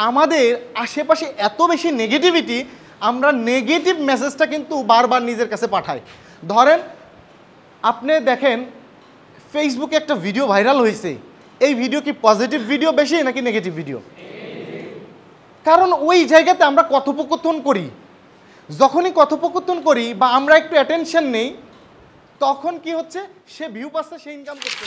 আমাদের আশেপাশে এত বেশি নেগেটিভিটি, আমরা নেগেটিভ মেসেজটা কিন্তু বারবার নিজের কাছে পাঠাই। ধরেন আপনি দেখেন ফেসবুকে একটা ভিডিও ভাইরাল হয়েছে, এই ভিডিও কি পজিটিভ ভিডিও বেশি নাকি নেগেটিভ ভিডিও? কারণ ওই জায়গাতে আমরা কথোপকথন করি, যখনই কথোপকথন করি বা আমরা একটু অ্যাটেনশন নেই, তখন কি হচ্ছে, সে ভিউ পাচ্ছে, সে ইনকাম করছে।